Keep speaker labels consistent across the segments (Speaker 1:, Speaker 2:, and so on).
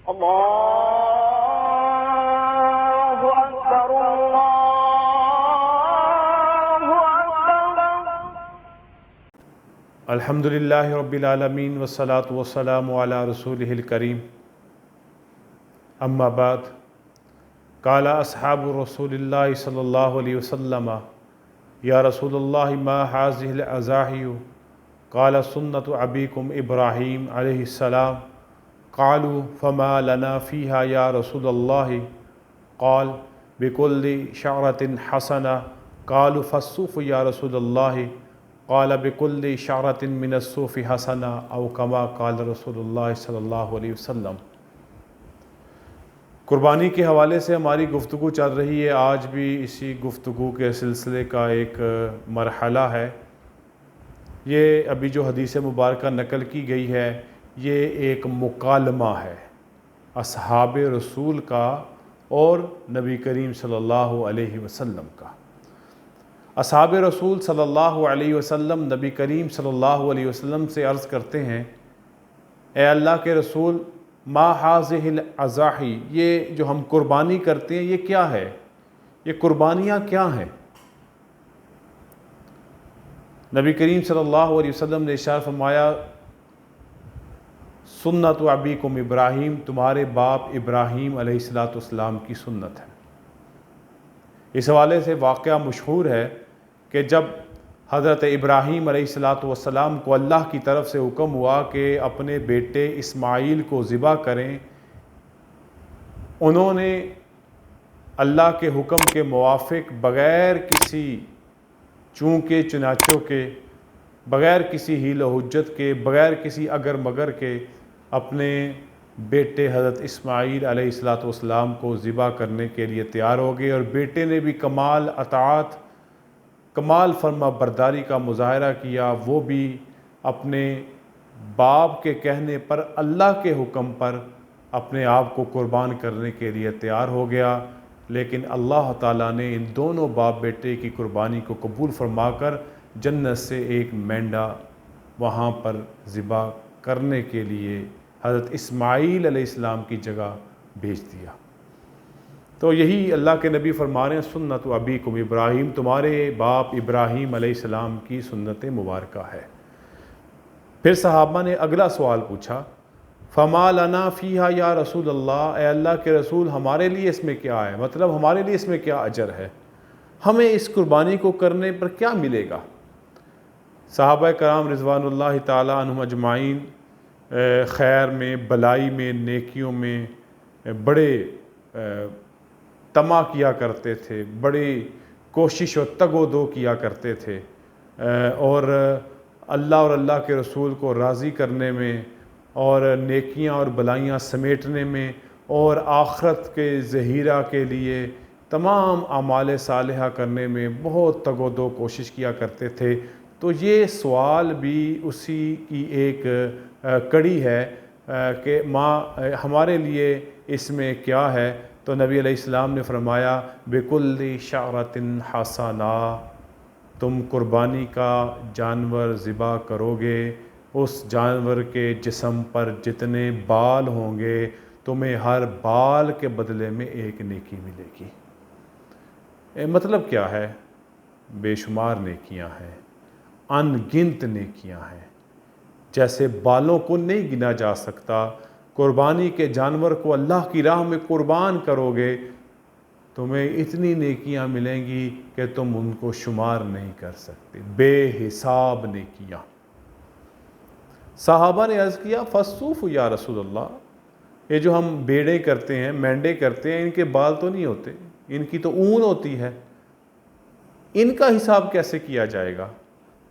Speaker 1: اللہ اکبر اللہ اکبر۔
Speaker 2: الحمدللہ رب العالمین والصلاة والسلام علی رسولہ الکریم، اما بعد، قال اصحاب رسول اللہ صلی اللہ علیہ وسلم یا رسول اللہ ما هذه الأضاحی قال سنت ابیکم ابراہیم علیہ السلام قالوا فما لنا فیہا یا رسول اللہ قال بکل شعرۃ حسنہ قالوا فالصوف یا رسول اللہ قال بکل شعرۃ من الصوف حسنہ او کما قال رسول اللہ صلی اللہ علیہ وسلم۔ قربانی کے حوالے سے ہماری گفتگو چل رہی ہے، آج بھی اسی گفتگو کے سلسلے کا ایک مرحلہ ہے۔ یہ ابھی جو حدیث مبارکہ نقل کی گئی ہے یہ ایک مکالمہ ہے اصحاب رسول کا اور نبی کریم صلی اللہ علیہ وسلم کا۔ اصحاب رسول صلی اللہ علیہ وسلم نبی کریم صلی اللہ علیہ وسلم سے عرض کرتے ہیں، اے اللہ کے رسول، ما هذه الاضاحی، یہ جو ہم قربانی کرتے ہیں یہ کیا ہے؟ یہ قربانیاں کیا ہیں؟ نبی کریم صلی اللہ علیہ وسلم نے ارشاد فرمایا، سنت ابیکم ابراہیم، تمہارے باپ ابراہیم علیہ السلام کی سنت ہے۔ اس حوالے سے واقعہ مشہور ہے کہ جب حضرت ابراہیم علیہ السلام کو اللہ کی طرف سے حکم ہوا کہ اپنے بیٹے اسماعیل کو ذبح کریں، انہوں نے اللہ کے حکم کے موافق بغیر کسی چونکے چناچوں کے، بغیر کسی حیل و حجت کے، بغیر کسی اگر مگر کے اپنے بیٹے حضرت اسماعیل علیہ السلام کو ذبح کرنے کے لیے تیار ہو گئے، اور بیٹے نے بھی کمال اطاعت، کمال فرما برداری کا مظاہرہ کیا۔ وہ بھی اپنے باپ کے کہنے پر، اللہ کے حکم پر اپنے آپ کو قربان کرنے کے لیے تیار ہو گیا، لیکن اللہ تعالیٰ نے ان دونوں باپ بیٹے کی قربانی کو قبول فرما کر جنت سے ایک مینڈا وہاں پر ذبح کرنے کے لیے حضرت اسماعیل علیہ السلام کی جگہ بھیج دیا۔ تو یہی اللہ کے نبی فرما رہے ہیں، سنت ابیکم ابراہیم، تمہارے باپ ابراہیم علیہ السلام کی سنت مبارکہ ہے۔ پھر صحابہ نے اگلا سوال پوچھا، فما لنا فیہا یا رسول اللہ، اے اللہ کے رسول، ہمارے لیے اس میں کیا ہے؟ مطلب ہمارے لیے اس میں کیا اجر ہے؟ ہمیں اس قربانی کو کرنے پر کیا ملے گا؟ صحابہ کرام رضوان اللہ تعالیٰ عنہم اجمعین خیر میں، بلائی میں، نیکیوں میں بڑے طمع کیا کرتے تھے، بڑی کوشش و تگ و دو کیا کرتے تھے، اور اللہ اور اللہ کے رسول کو راضی کرنے میں، اور نیکیاں اور بلائیاں سمیٹنے میں، اور آخرت کے ذخیرہ کے لیے تمام اعمال صالحہ کرنے میں بہت تگ و دو کوشش کیا کرتے تھے۔ تو یہ سوال بھی اسی کی ایک کڑی ہے کہ ہمارے لیے اس میں کیا ہے؟ تو نبی علیہ السلام نے فرمایا، بِكُلِّ شَعْرَةٍ حَسَنَةٍ، تم قربانی کا جانور ذبح کرو گے، اس جانور کے جسم پر جتنے بال ہوں گے تمہیں ہر بال کے بدلے میں ایک نیکی ملے گی۔ مطلب کیا ہے؟ بے شمار نیکیاں ہیں، ان گنت نیکیاں ہیں، جیسے بالوں کو نہیں گنا جا سکتا۔ قربانی کے جانور کو اللہ کی راہ میں قربان کرو گے، تمہیں اتنی نیکیاں ملیں گی کہ تم ان کو شمار نہیں کر سکتے، بے حساب نیکیاں۔ صحابہ نے عرض کیا، فالصوف یا رسول اللہ، یہ جو ہم بیڑے کرتے ہیں، مینڈے کرتے ہیں، ان کے بال تو نہیں ہوتے، ان کی تو اون ہوتی ہے، ان کا حساب کیسے کیا جائے گا؟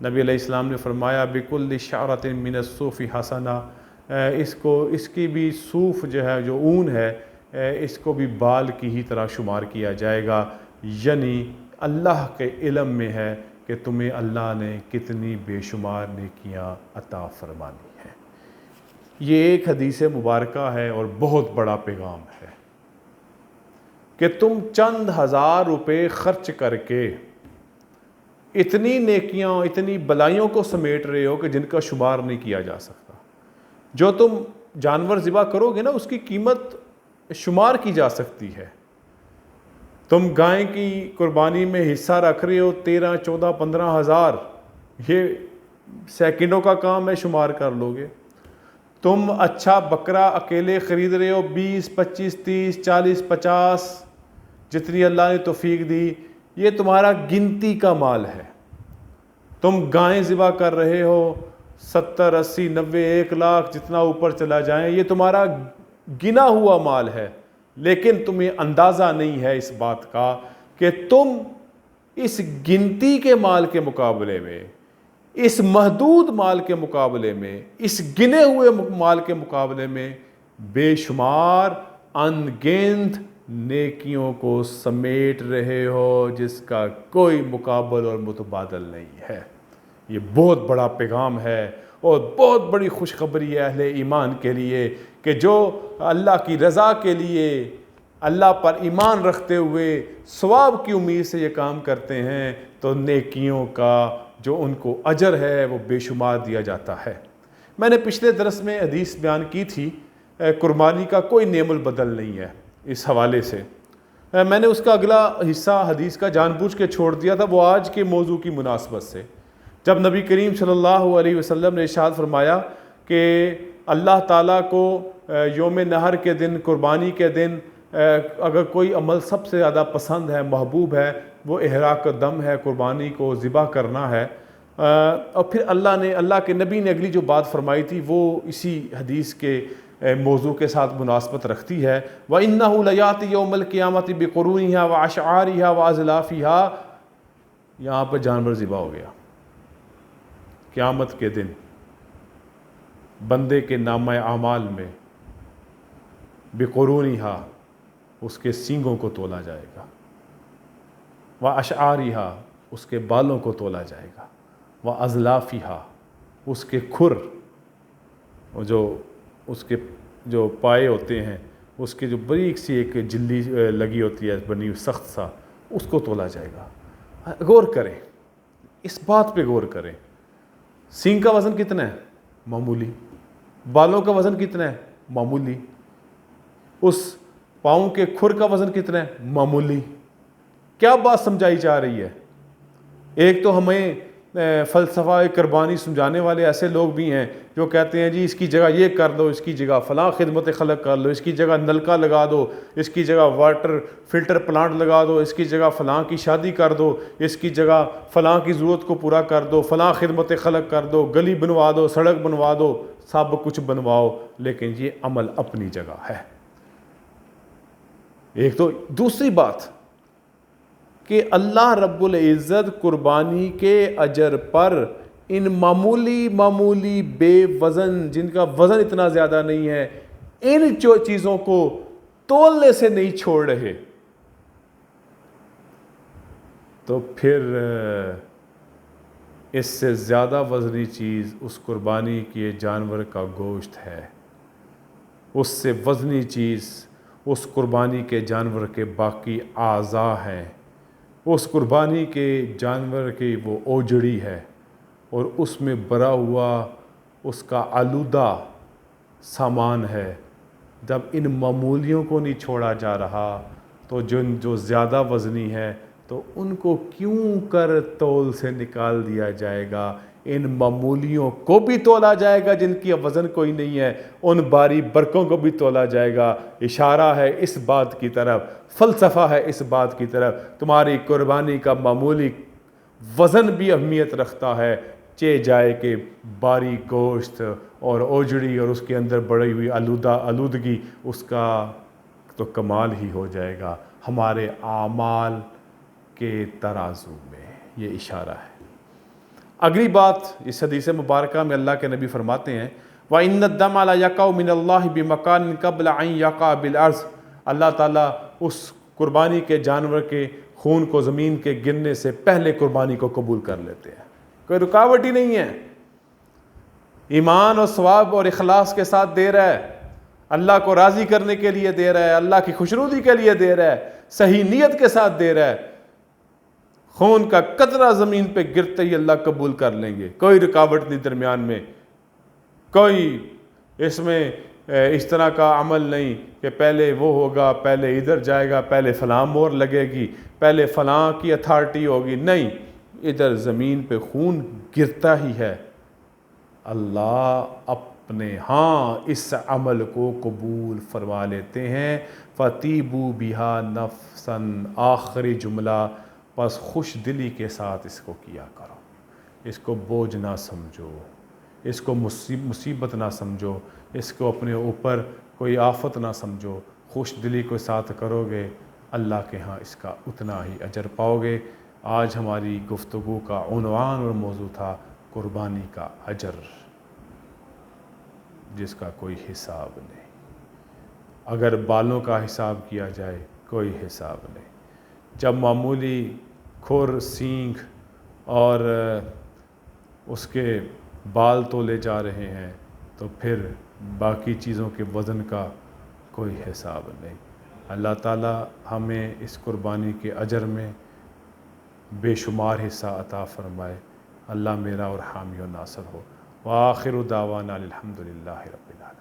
Speaker 2: نبی علیہ السلام نے فرمایا، بِكُلِّ شَعْرَةٍ مِّنَ الصُّوفِ حَسَنَةٍ، اس کی بھی صوف جو ہے، جو اون ہے، اس کو بھی بال کی ہی طرح شمار کیا جائے گا، یعنی اللہ کے علم میں ہے کہ تمہیں اللہ نے کتنی بے شمار نیکیاں عطا فرمانی ہیں۔ یہ ایک حدیث مبارکہ ہے اور بہت بڑا پیغام ہے کہ تم چند ہزار روپے خرچ کر کے اتنی نیکیاں، اتنی بلائیوں کو سمیٹ رہے ہو کہ جن کا شمار نہیں کیا جا سکتا۔ جو تم جانور ذبح کرو گے نا اس کی قیمت شمار کی جا سکتی ہے. تم گائے کی قربانی میں حصہ رکھ رہے ہو 13, 14, 15 ہزار, یہ سیکنڈوں کا کام ہے, شمار کر لو گے. تم اچھا بکرا اکیلے خرید رہے ہو 20, 25, 30, 40, 50 جتنی اللہ نے توفیق دی, یہ تمہارا گنتی کا مال ہے. تم گائیں ذبح کر رہے ہو 70, 80, 90, 1 لاکھ جتنا اوپر چلا جائیں, یہ تمہارا گنا ہوا مال ہے. لیکن تمہیں اندازہ نہیں ہے اس بات کا کہ تم اس گنتی کے مال کے مقابلے میں, اس محدود مال کے مقابلے میں, اس گنے ہوئے مال کے مقابلے میں بے شمار ان گنت نیکیوں کو سمیٹ رہے ہو جس کا کوئی مقابل اور متبادل نہیں ہے. یہ بہت بڑا پیغام ہے اور بہت بڑی خوشخبری ہے اہل ایمان کے لیے کہ جو اللہ کی رضا کے لیے, اللہ پر ایمان رکھتے ہوئے ثواب کی امید سے یہ کام کرتے ہیں تو نیکیوں کا جو ان کو اجر ہے وہ بے شمار دیا جاتا ہے. میں نے پچھلے درس میں حدیث بیان کی تھی, قربانی کا کوئی نعم البدل نہیں ہے. اس حوالے سے میں نے اس کا اگلا حصہ حدیث کا جان بوجھ کے چھوڑ دیا تھا, وہ آج کے موضوع کی مناسبت سے, جب نبی کریم صلی اللہ علیہ وسلم نے ارشاد فرمایا کہ اللہ تعالیٰ کو یوم نحر کے دن, قربانی کے دن اگر کوئی عمل سب سے زیادہ پسند ہے, محبوب ہے, وہ احراق دم ہے, قربانی کو ذبح کرنا ہے. اور پھر اللہ کے نبی نے اگلی جو بات فرمائی تھی وہ اسی حدیث کے موضوع کے ساتھ مناسبت رکھتی ہے. وَإِنَّهُ لَيَأْتِي يَوْمَ الْقِيَامَةِ بِقُرُونِهَا وَأَشْعَارِهَا وَأَزْلَافِهَا. یہاں پر جانور ذبح ہو گیا. قیامت کے دن بندے کے نامہ اعمال میں بِقُرُونِهَا اس کے سینگوں کو تولا جائے گا, وَأَشْعَارِهَا اس کے بالوں کو تولا جائے گا, وَأَزْلَافِهَا اس کے کھر, اس کے جو پائے ہوتے ہیں, اس کے جو بریک سی ایک جلی لگی ہوتی ہے بنی سخت سا, اس کو تولا جائے گا. غور کریں, اس بات پہ غور کریں. سینگ کا وزن کتنا ہے؟ معمولی. بالوں کا وزن کتنا ہے؟ معمولی. اس پاؤں کے کھر کا وزن کتنا ہے؟ معمولی. کیا بات سمجھائی جا رہی ہے؟ ایک تو ہمیں فلسفہ قربانی سمجھانے والے ایسے لوگ بھی ہیں جو کہتے ہیں جی اس کی جگہ یہ کر دو, اس کی جگہ فلاں خدمت خلق کر لو, اس کی جگہ نلکا لگا دو, اس کی جگہ واٹر فلٹر پلانٹ لگا دو, اس کی جگہ فلاں کی شادی کر دو, اس کی جگہ فلاں کی ضرورت کو پورا کر دو, فلاں خدمت خلق کر دو, گلی بنوا دو, سڑک بنوا دو, سب کچھ بنواؤ, لیکن یہ عمل اپنی جگہ ہے. ایک تو دوسری بات کہ اللہ رب العزت قربانی کے اجر پر ان معمولی بے وزن, جن کا وزن اتنا زیادہ نہیں ہے, ان چیزوں کو تولنے سے نہیں چھوڑ رہے. تو پھر اس سے زیادہ وزنی چیز اس قربانی کے جانور کا گوشت ہے. اس سے وزنی چیز اس قربانی کے جانور کے باقی اعضاء ہیں. اس قربانی کے جانور کی وہ اوجڑی ہے اور اس میں بھرا ہوا اس کا آلودہ سامان ہے. جب ان معمولیوں کو نہیں چھوڑا جا رہا تو جو زیادہ وزنی ہے تو ان کو کیوں کر تول سے نکال دیا جائے گا. ان معمولیوں کو بھی تولا جائے گا جن کی وزن کوئی نہیں ہے, ان باری برقوں کو بھی تولا جائے گا. اشارہ ہے اس بات کی طرف, فلسفہ ہے اس بات کی طرف, تمہاری قربانی کا معمولی وزن بھی اہمیت رکھتا ہے, چہ جائے کہ باری گوشت اور اوجڑی اور اس کے اندر بڑی ہوئی آلودگی, اس کا تو کمال ہی ہو جائے گا ہمارے اعمال کے ترازو میں. یہ اشارہ ہے. اگلی بات اس حدیث مبارکہ میں اللہ کے نبی فرماتے ہیں وَإِنَّ الدَّمَ لَا يَقَعُ مِنَ اللَّهِ بِمَكَانٍ قَبْلَ أَن يَقَعَ بِالْأَرْضِ. اللہ تعالیٰ اس قربانی کے جانور کے خون کو زمین کے گرنے سے پہلے قربانی کو قبول کر لیتے ہیں. کوئی رکاوٹ ہی نہیں ہے. ایمان اور ثواب اور اخلاص کے ساتھ دے رہا ہے, اللہ کو راضی کرنے کے لیے دے رہا ہے, اللہ کی خوشنودی کے لیے دے رہا ہے, صحیح نیت کے ساتھ دے رہا ہے. خون کا قطرہ زمین پہ گرتے ہی اللہ قبول کر لیں گے. کوئی رکاوٹ نہیں درمیان میں, کوئی اس میں اس طرح کا عمل نہیں کہ پہلے وہ ہوگا، پہلے ادھر جائے گا، پہلے فلاں مور لگے گی، پہلے فلاں کی اتھارٹی ہوگی، نہیں، ادھر زمین پہ خون گرتا ہی ہے۔ اللہ اپنے ہاں اس عمل کو قبول فرما لیتے ہیں۔ فَطِيبُوا بِهَا نَفْسًا، آخری جملہ، بس خوش دلی کے ساتھ اس کو کیا کرو، اس کو بوجھ نہ سمجھو، اس کو مصیبت نہ سمجھو، اس کو اپنے اوپر کوئی آفت نہ سمجھو، خوش دلی کے ساتھ کرو گے اللہ کے ہاں اس کا اتنا ہی اجر پاؤ گے۔ آج ہماری گفتگو کا عنوان اور موضوع تھا قربانی کا اجر، جس کا کوئی حساب نہیں۔ اگر بالوں کا حساب کیا جائے کوئی حساب نہیں، جب معمولی کھر، سینگ اور اس کے بال تولے جا رہے ہیں تو پھر باقی چیزوں کے وزن کا کوئی حساب نہیں۔ اللہ تعالی ہمیں اس قربانی کے اجر میں بے شمار حصہ عطا فرمائے۔ اللہ میرا اور حامی و ناصر ہو۔ وآخر دعوانا الحمدللہ رب العالمین۔